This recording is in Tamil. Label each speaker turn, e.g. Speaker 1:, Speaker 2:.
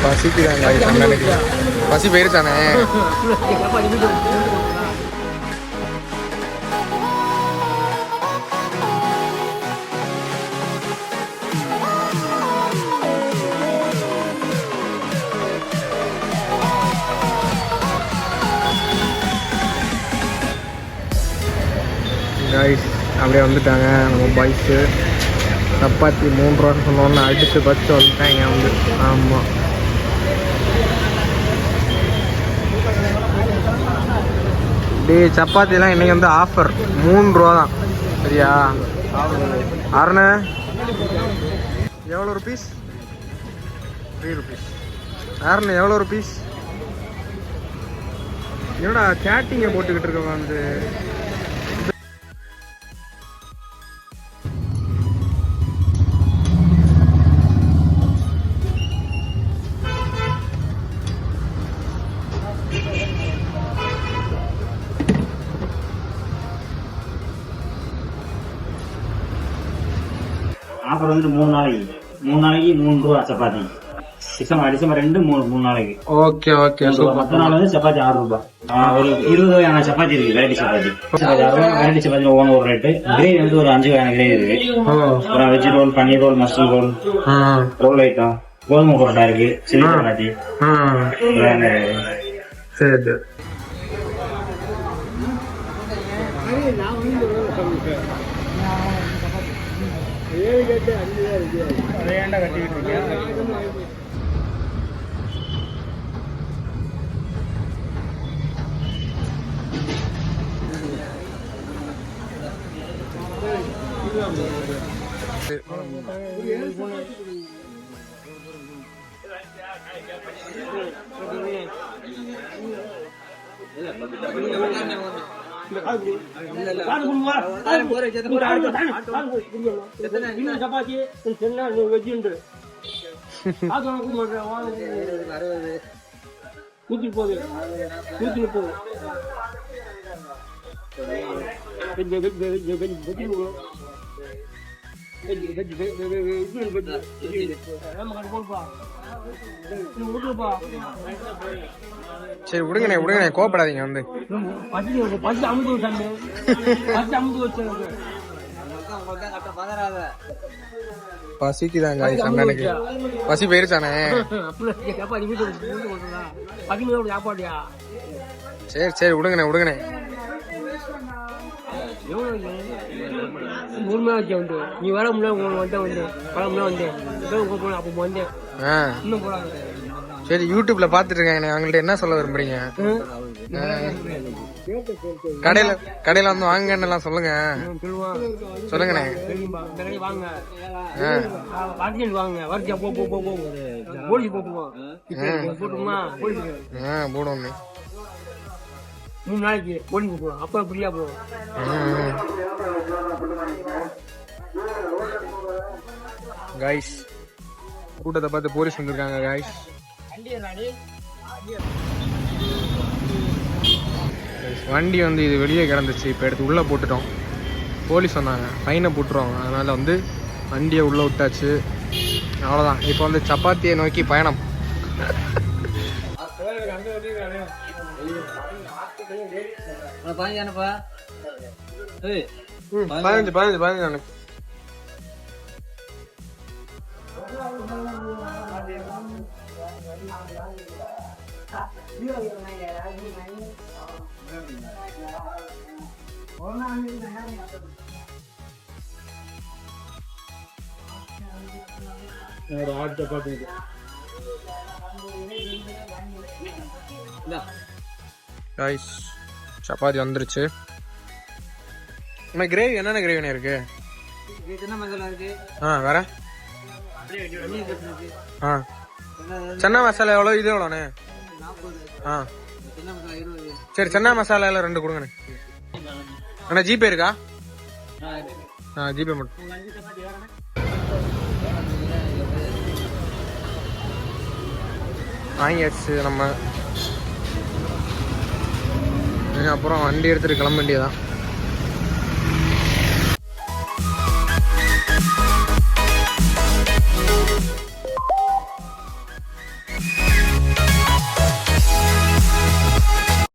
Speaker 1: பசிக்குதாங்க அண்ணனுக்கு. பசி போயிருச்சானே. காய்ஸ் அப்படியே வந்துட்டாங்க நம்ம பாய்ஸு. சப்பாத்தி 3 ரூபான்னு சொன்னோன்னு அடித்து பத்து வந்துட்டாங்க வந்து. ஆமாம், டே சப்பாத்திலாம் இன்றைக்கி வந்து ஆஃபர் 3 ரூபா தான். சரியா? அரணு எவ்வளோ ருபீஸ்? 3 ருபீஸ். அரணு எவ்வளோ ருபீஸ்? என்னடா சேட்டிங்கை போட்டுக்கிட்டு இருக்க வந்து.
Speaker 2: ஆஃபர் வந்து 3 நாளைக்கு 3 ரூபா சப்பாத்தி. டிசம்பர் 2 3 நாளைக்கு.
Speaker 1: Okay okay.
Speaker 2: மற்ற நாள் வந்து சப்பாத்தி 6 ரூபாய். ஒரு 20 வகையான சப்பாத்தி இருக்கு. வெரைட்டி சப்பாத்தி வெரைட்டி சப்பாத்தி ஒவ்வொன்று ஒரு ரேட்டு. கிரேவி வந்து ஒரு 5 வகையான கிரேவி இருக்கு. அப்புறம் veg roll, paneer roll, mushroom roll, roll item, கோதுமை பரோட்டா இருக்கு, சில்லி சப்பாத்தி.
Speaker 1: சரி
Speaker 3: சப்பாத்தி வெஜ் உண்டு. நூத்தி 30
Speaker 1: சரி விடுங்கண்ணே விடுங்கண்ணே, கோவப்படாதீங்க வந்து. பசிக்குதாங்க அண்ணனுக்கு. பசி போயிருச்சானே. சரி சரி விடுங்கண்ணே விடுங்கண்ணே.
Speaker 3: நீ வர முடியாது.
Speaker 1: சரி யூடியூப்ல பாத்துட்டு இருக்காங்க. அவங்கள்ட்ட என்ன சொல்ல விரும்புறீங்க? கடையில வந்து வாங்கன்னு எல்லாம் சொல்லுங்க. சொல்லுங்கண்ணே. போடுவோம்
Speaker 3: 3 நாளைக்கு போலி போடுவோம். அப்ப ஃப்ரீயா போவோம்.
Speaker 1: காய்ஸ் கூட்டத்தை பார்த்து போலீஸ் வந்திருக்காங்க. காய்ஸ் வண்டி வந்து இது வெளியே கிடந்துச்சு. இப்போ எடுத்து உள்ளே போட்டுட்டோம். போலீஸ் வந்தாங்க, ஃபைனை போட்டுருவாங்க. அதனால் வந்து வண்டியை உள்ளே விட்டாச்சு. அவ்வளோதான். இப்போ வந்து சப்பாத்தியை நோக்கி பயணம். 15 காய்ஸ் சப்பாத்தி வந்துருச்சு. நம்ம கிரேவி என்னென்ன கிரேவினே இருக்கு? வேற சன்னா மசாலா எவ்வளோ? இது எவ்வளோண்ணே? சரி சன்னா மசாலா எல்லாம் 2 கொடுங்கண்ணே. அண்ணா ஜிபே இருக்கா? ஜிபே மட்டும். வாங்கியாச்சு நம்ம. அப்புறம் வண்டி எடுத்துட்டு கிளம்ப வேண்டியதான்.